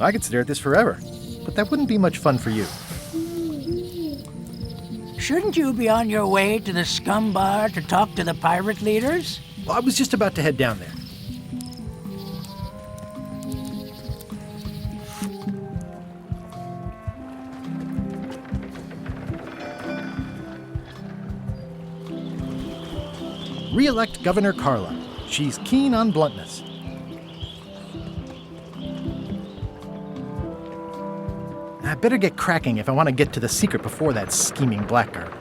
I could stare at this forever, but that wouldn't be much fun for you. Shouldn't you be on your way to the scum bar to talk to the pirate leaders? I was just about to head down there. Re-elect Governor Carla. She's keen on bluntness. I better get cracking if I want to get to the secret before that scheming blackguard.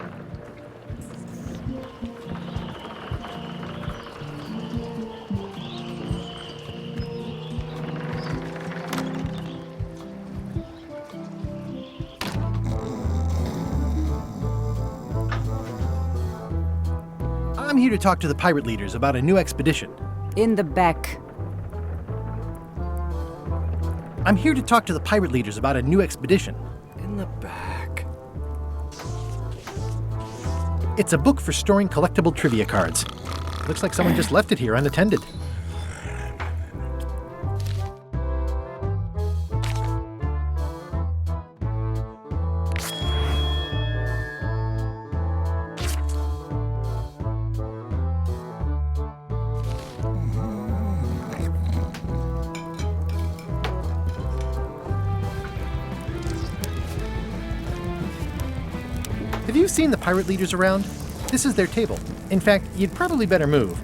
I'm here to talk to the pirate leaders about a new expedition. In the back. I'm here to talk to the pirate leaders about a new expedition. In the back. It's a book for storing collectible trivia cards. Looks like someone just left it here unattended. Have you seen the pirate leaders around? This is their table. In fact, you'd probably better move.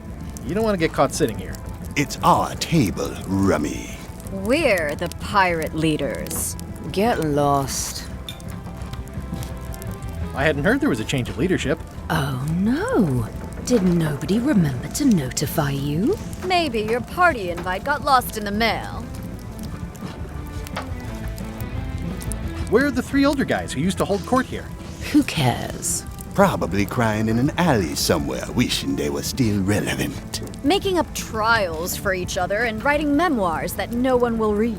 You don't want to get caught sitting here. It's our table, Rummy. We're the pirate leaders. Get lost. I hadn't heard there was a change of leadership. Oh no. Did nobody remember to notify you? Maybe your party invite got lost in the mail. Where are the three older guys who used to hold court here? Who cares? Probably crying in an alley somewhere, wishing they were still relevant. Making up trials for each other and writing memoirs that no one will read.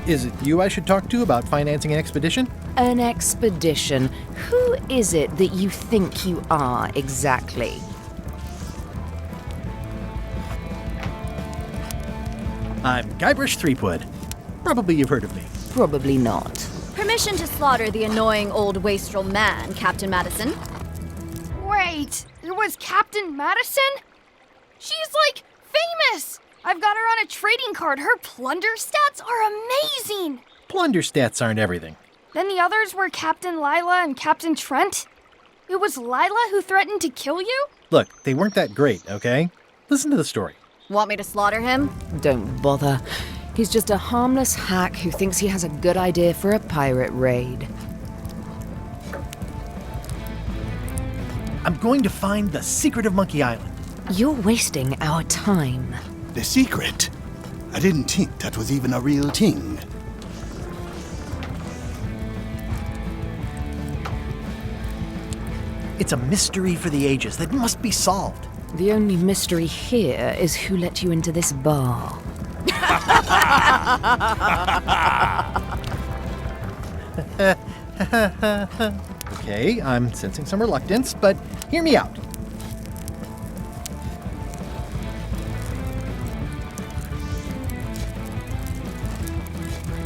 Is it you I should talk to about financing an expedition? An expedition? Who is it that you think you are exactly? I'm Guybrush Threepwood. Probably you've heard of me. Probably not. Permission to slaughter the annoying old wastrel man, Captain Madison. Wait, it was Captain Madison? She's, like, famous! I've got her on a trading card. Her plunder stats are amazing! Plunder stats aren't everything. Then the others were Captain Lila and Captain Trent. It was Lila who threatened to kill you? Look, they weren't that great, okay? Listen to the story. Want me to slaughter him? Don't bother. He's just a harmless hack who thinks he has a good idea for a pirate raid. I'm going to find the secret of Monkey Island. You're wasting our time. The secret? I didn't think that was even a real thing. It's a mystery for the ages that must be solved. The only mystery here is who let you into this bar. Okay, I'm sensing some reluctance, but hear me out.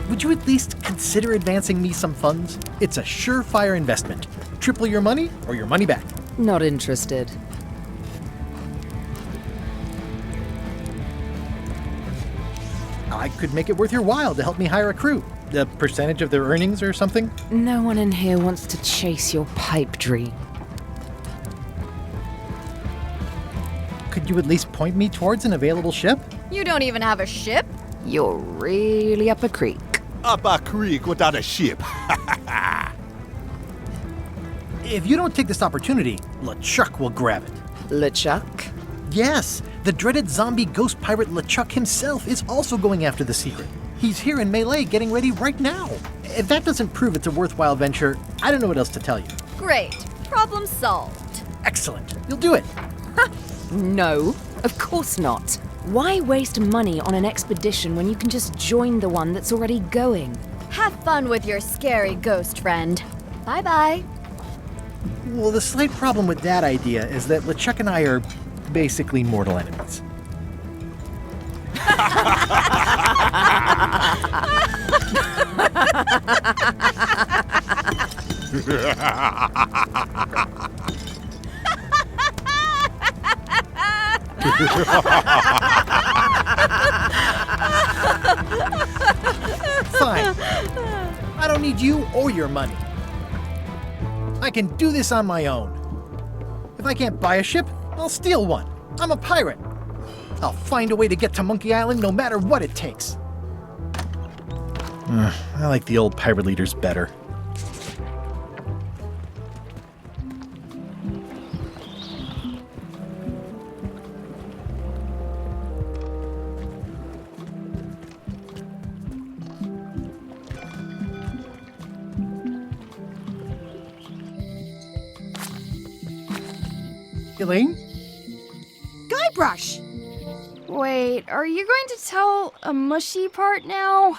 Would you at least consider advancing me some funds? It's a surefire investment. Triple your money or your money back. Not interested. I could make it worth your while to help me hire a crew. A percentage of their earnings or something? No one in here wants to chase your pipe dream. Could you at least point me towards an available ship? You don't even have a ship? You're really up a creek. Up a creek without a ship. If you don't take this opportunity, LeChuck will grab it. LeChuck? Yes, the dreaded zombie ghost pirate LeChuck himself is also going after the secret. He's here in Melee getting ready right now. If that doesn't prove it's a worthwhile venture, I don't know what else to tell you. Great. Problem solved. Excellent. You'll do it. No, of course not. Why waste money on an expedition when you can just join the one that's already going? Have fun with your scary ghost friend. Bye-bye. Well, the slight problem with that idea is that LeChuck and I are basically mortal enemies. Fine. I don't need you or your money. I can do this on my own. If I can't buy a ship, I'll steal one. I'm a pirate. I'll find a way to get to Monkey Island no matter what it takes. I like the old pirate leaders better. Elaine? Guybrush! Wait, are you going to tell a mushy part now?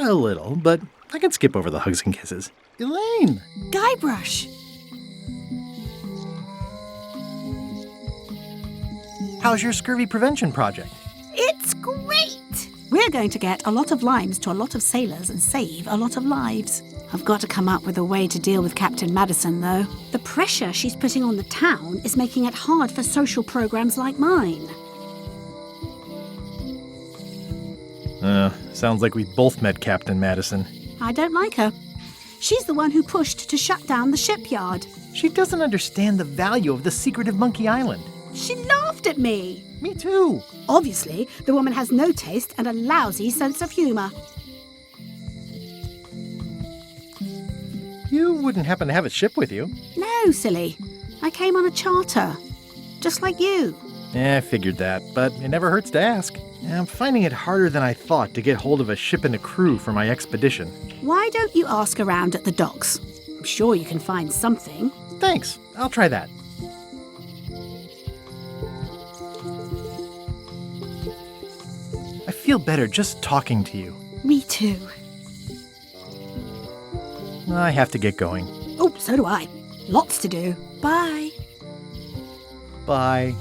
A little, but I can skip over the hugs and kisses. Elaine! Guybrush! How's your scurvy prevention project? It's great! We're going to get a lot of limes to a lot of sailors and save a lot of lives. I've got to come up with a way to deal with Captain Madison, though. The pressure she's putting on the town is making it hard for social programs like mine. Sounds like we both met Captain Madison. I don't like her. She's the one who pushed to shut down the shipyard. She doesn't understand the value of the secret of Monkey Island. She laughed at me. Me too. Obviously, the woman has no taste and a lousy sense of humor. You wouldn't happen to have a ship with you. No, silly. I came on a charter. Just like you. I figured that, but it never hurts to ask. I'm finding it harder than I thought to get hold of a ship and a crew for my expedition. Why don't you ask around at the docks? I'm sure you can find something. Thanks. I'll try that. I feel better just talking to you. Me too. I have to get going. Oh, so do I. Lots to do. Bye. Bye.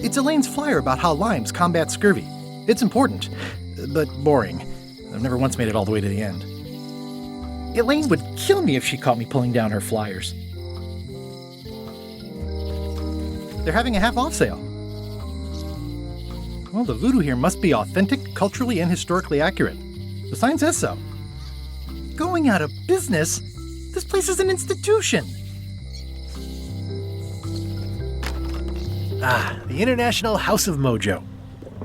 It's Elaine's flyer about how limes combat scurvy. It's important, but boring. I've never once made it all the way to the end. Elaine would kill me if she caught me pulling down her flyers. They're having a half-off sale. Well, the voodoo here must be authentic, culturally, and historically accurate. The sign says so. Going out of business? This place is an institution. The International House of Mojo.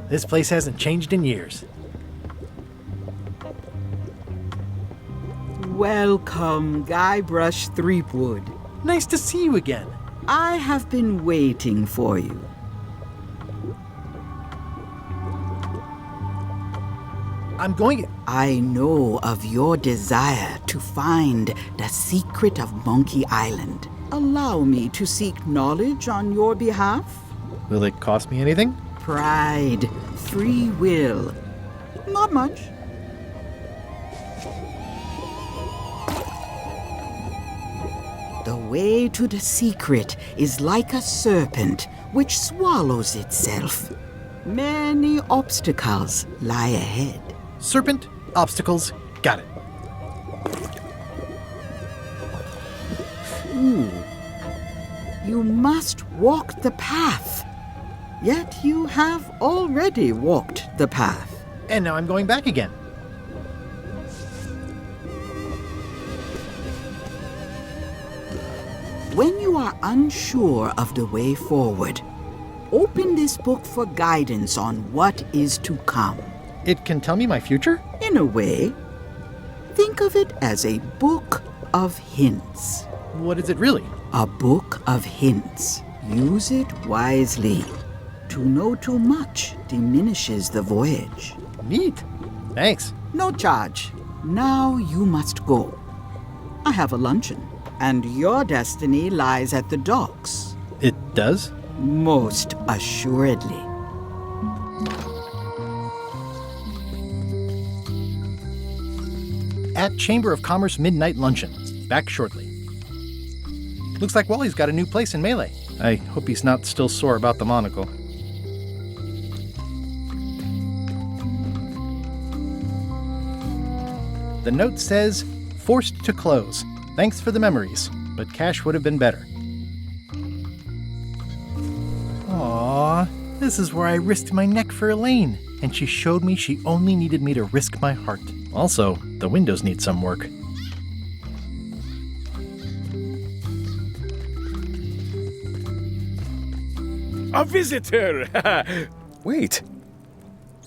This place hasn't changed in years. Welcome, Guybrush Threepwood. Nice to see you again. I have been waiting for you. I'm going... I know of your desire to find the secret of Monkey Island. Allow me to seek knowledge on your behalf. Will it cost me anything? Pride, free will. Not much. The way to the secret is like a serpent which swallows itself. Many obstacles lie ahead. Serpent, obstacles, got it. You must walk the path. Yet you have already walked the path. And now I'm going back again. When you are unsure of the way forward, open this book for guidance on what is to come. It can tell me my future? In a way, think of it as a book of hints. What is it really? A book of hints. Use it wisely. To know too much diminishes the voyage. Neat. Thanks. No charge. Now you must go. I have a luncheon, and your destiny lies at the docks. It does? Most assuredly. At Chamber of Commerce Midnight Luncheon. Back shortly. Looks like Wally's got a new place in Melee. I hope he's not still sore about the monocle. The note says, "Forced to close. Thanks for the memories, but cash would have been better." Aww, this is where I risked my neck for Elaine, and she showed me she only needed me to risk my heart. Also, the windows need some work. A visitor! Wait.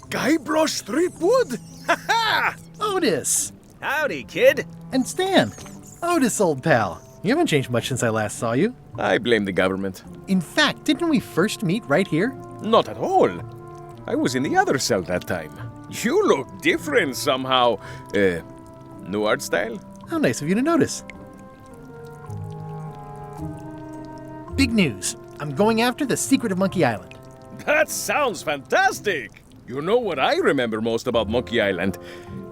Guybrush Threepwood? Ha! Otis! Howdy, kid. And Stan! Otis, old pal. You haven't changed much since I last saw you. I blame the government. In fact, didn't we first meet right here? Not at all. I was in the other cell that time. You look different somehow. New art style? How nice of you to notice. Big news. I'm going after the secret of Monkey Island. That sounds fantastic! You know what I remember most about Monkey Island?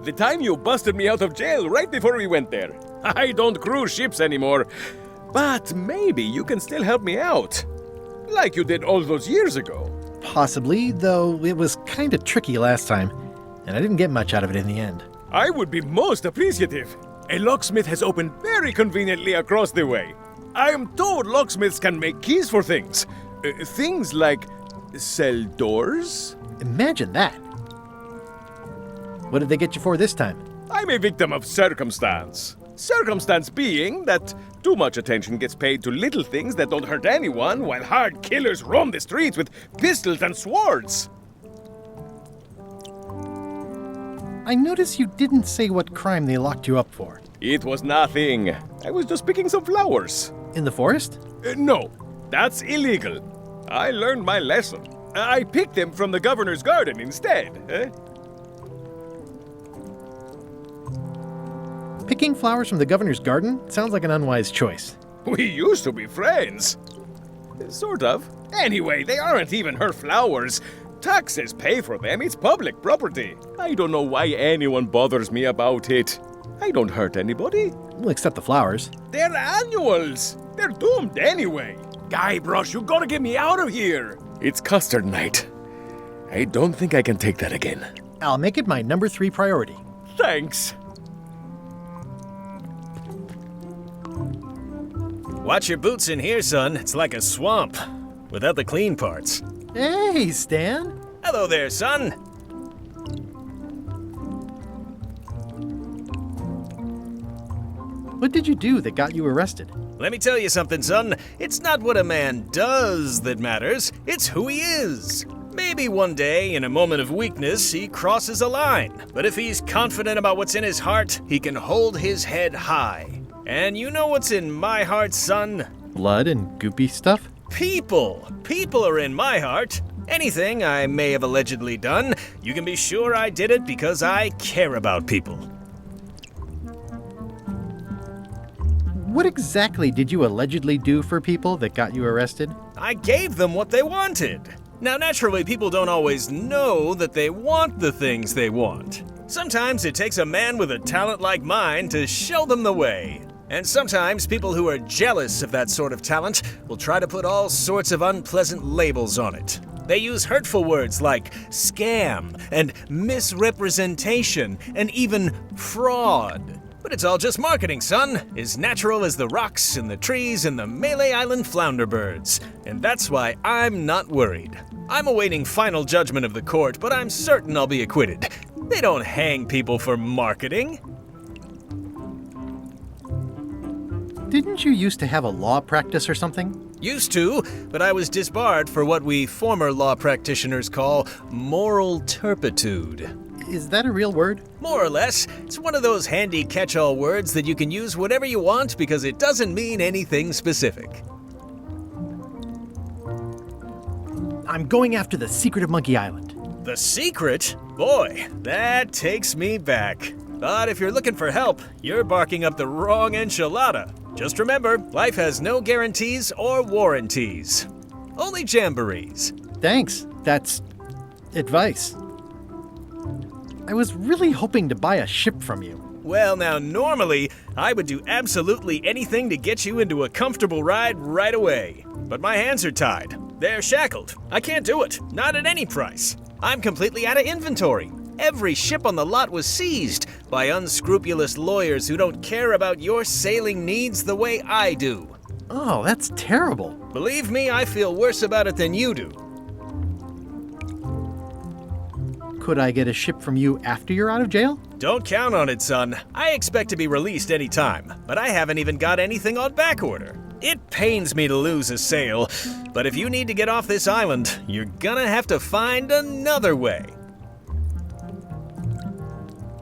The time you busted me out of jail right before we went there. I don't cruise ships anymore. But maybe you can still help me out. Like you did all those years ago. Possibly, though it was kinda tricky last time, and I didn't get much out of it in the end. I would be most appreciative. A locksmith has opened very conveniently across the way. I am told locksmiths can make keys for things. Things like cell doors? Imagine that. What did they get you for this time? I'm a victim of circumstance. Circumstance being that too much attention gets paid to little things that don't hurt anyone, while hard killers roam the streets with pistols and swords. I notice you didn't say what crime they locked you up for. It was nothing. I was just picking some flowers. In the forest? No, that's illegal. I learned my lesson. I picked them from the governor's garden instead. Picking flowers from the governor's garden sounds like an unwise choice. We used to be friends. Sort of. Anyway, they aren't even her flowers. Taxes pay for them. It's public property. I don't know why anyone bothers me about it. I don't hurt anybody. We'll accept the flowers. They're annuals. They're doomed anyway. Guybrush, you gotta get me out of here. It's custard night. I don't think I can take that again. I'll make it my number 3 priority. Thanks. Watch your boots in here, son. It's like a swamp. Without the clean parts. Hey, Stan. Hello there, son. What did you do that got you arrested? Let me tell you something, son. It's not what a man does that matters. It's who he is. Maybe one day, in a moment of weakness, he crosses a line. But if he's confident about what's in his heart, he can hold his head high. And you know what's in my heart, son? Blood and goopy stuff? People. People are in my heart. Anything I may have allegedly done, you can be sure I did it because I care about people. What exactly did you allegedly do for people that got you arrested? I gave them what they wanted. Now, naturally, people don't always know that they want the things they want. Sometimes it takes a man with a talent like mine to show them the way. And sometimes people who are jealous of that sort of talent will try to put all sorts of unpleasant labels on it. They use hurtful words like scam and misrepresentation and even fraud. But it's all just marketing, son. As natural as the rocks and the trees and the Malay Island flounder birds. And that's why I'm not worried. I'm awaiting final judgment of the court, but I'm certain I'll be acquitted. They don't hang people for marketing. Didn't you used to have a law practice or something? Used to, but I was disbarred for what we former law practitioners call moral turpitude. Is that a real word? More or less. It's one of those handy catch-all words that you can use whatever you want because it doesn't mean anything specific. I'm going after the secret of Monkey Island. The secret? Boy, that takes me back. But if you're looking for help, you're barking up the wrong enchilada. Just remember, life has no guarantees or warranties. Only jamborees. Thanks. That's advice. I was really hoping to buy a ship from you. Well, now, normally, I would do absolutely anything to get you into a comfortable ride right away. But my hands are tied. They're shackled. I can't do it. Not at any price. I'm completely out of inventory. every ship on the lot was seized by unscrupulous lawyers who don't care about your sailing needs the way I do. Oh, that's terrible. Believe me, I feel worse about it than you do. Could I get a ship from you after you're out of jail? Don't count on it, son. I expect to be released any time, but I haven't even got anything on back order. It pains me to lose a sail, but if you need to get off this island, you're gonna have to find another way.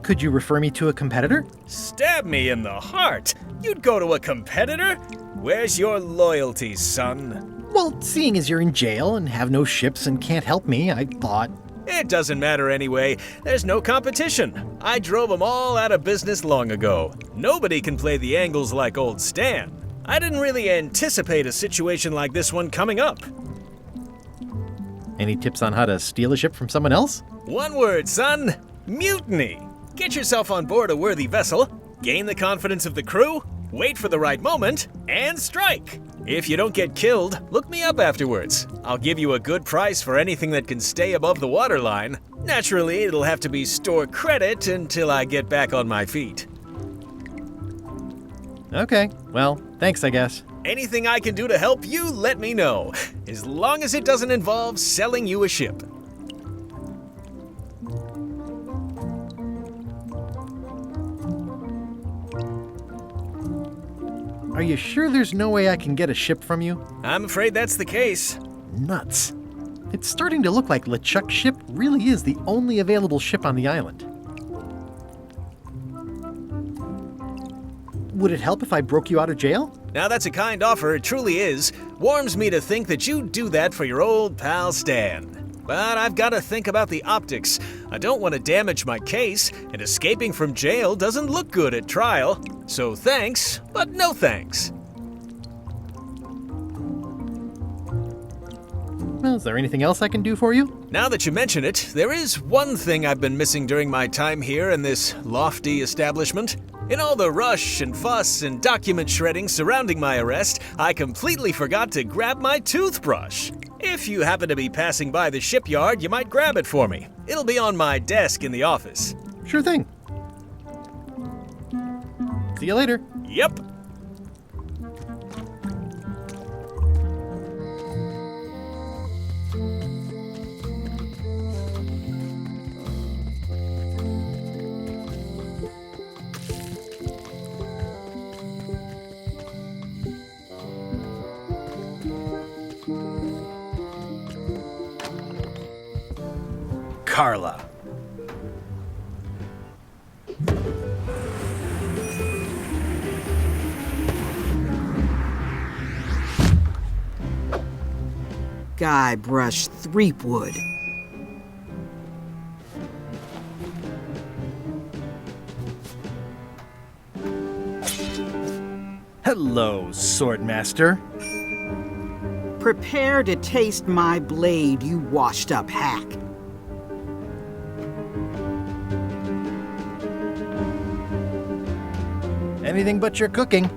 Could you refer me to a competitor? Stab me in the heart. You'd go to a competitor? Where's your loyalty, son? Well, seeing as you're in jail and have no ships and can't help me, I thought... It doesn't matter anyway. There's no competition. I drove them all out of business long ago. Nobody can play the angles like old Stan. I didn't really anticipate a situation like this one coming up. Any tips on how to steal a ship from someone else? One word, son. Mutiny. Get yourself on board a worthy vessel, gain the confidence of the crew, wait for the right moment, and strike. If you don't get killed, look me up afterwards. I'll give you a good price for anything that can stay above the waterline. Naturally, it'll have to be store credit until I get back on my feet. Okay, well, thanks, I guess. Anything I can do to help you, let me know. As long as it doesn't involve selling you a ship. Are you sure there's no way I can get a ship from you? I'm afraid that's the case. Nuts. It's starting to look like LeChuck's ship really is the only available ship on the island. Would it help if I broke you out of jail? Now that's a kind offer, it truly is. Warms me to think that you'd do that for your old pal Stan. But I've got to think about the optics. I don't want to damage my case, and escaping from jail doesn't look good at trial. So thanks, but no thanks. Well, is there anything else I can do for you? Now that you mention it, there is one thing I've been missing during my time here in this lofty establishment. In all the rush and fuss and document shredding surrounding my arrest, I completely forgot to grab my toothbrush. If you happen to be passing by the shipyard, you might grab it for me. It'll be on my desk in the office. Sure thing. See you later. Yep. Carla. Guybrush Threepwood. Hello, Swordmaster. Prepare to taste my blade, you washed-up hack. Anything but your cooking.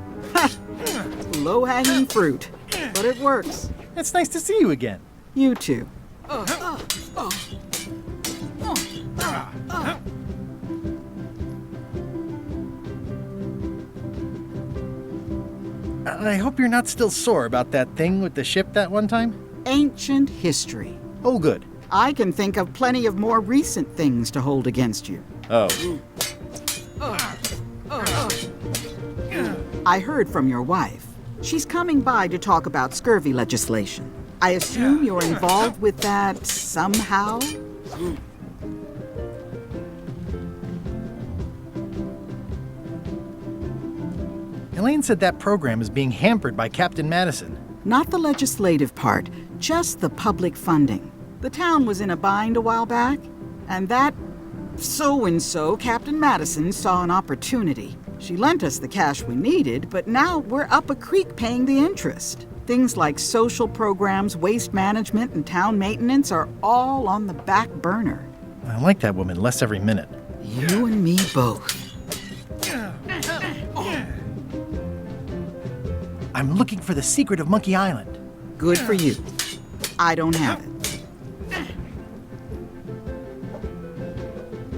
Low-hanging fruit, but it works. It's nice to see you again. You too. I hope you're not still sore about that thing with the ship that one time. Ancient history. Oh, good. I can think of plenty of more recent things to hold against you. Oh. I heard from your wife. She's coming by to talk about scurvy legislation. I assume you're involved with that somehow? Elaine said that program is being hampered by Captain Madison. Not the legislative part, just the public funding. The town was in a bind a while back, and that so-and-so, Captain Madison, saw an opportunity. She lent us the cash we needed, but now we're up a creek paying the interest. Things like social programs, waste management, and town maintenance are all on the back burner. I like that woman less every minute. You and me both. I'm looking for the secret of Monkey Island. Good for you. I don't have it.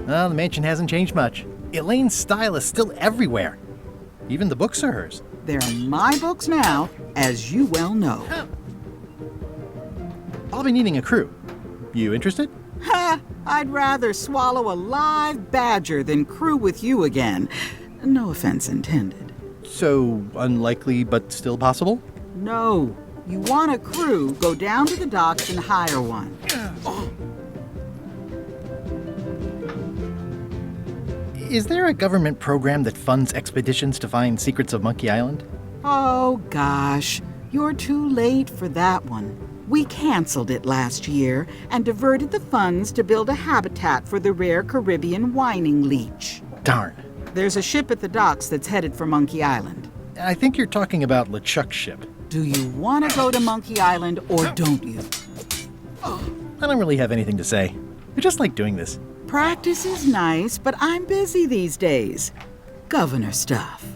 Well, the mansion hasn't changed much. Elaine's style is still everywhere. Even the books are hers. They're my books now, as you well know. I'll be needing a crew. You interested? Ha! I'd rather swallow a live badger than crew with you again. No offense intended. So, unlikely but still possible? No. You want a crew, go down to the docks and hire one. Is there a government program that funds expeditions to find secrets of Monkey Island? Oh, gosh. You're too late for that one. We canceled it last year and diverted the funds to build a habitat for the rare Caribbean whining leech. Darn. There's a ship at the docks that's headed for Monkey Island. I think you're talking about LeChuck's ship. Do you want to go to Monkey Island or don't you? I don't really have anything to say. I just like doing this. Practice is nice, but I'm busy these days. Governor stuff.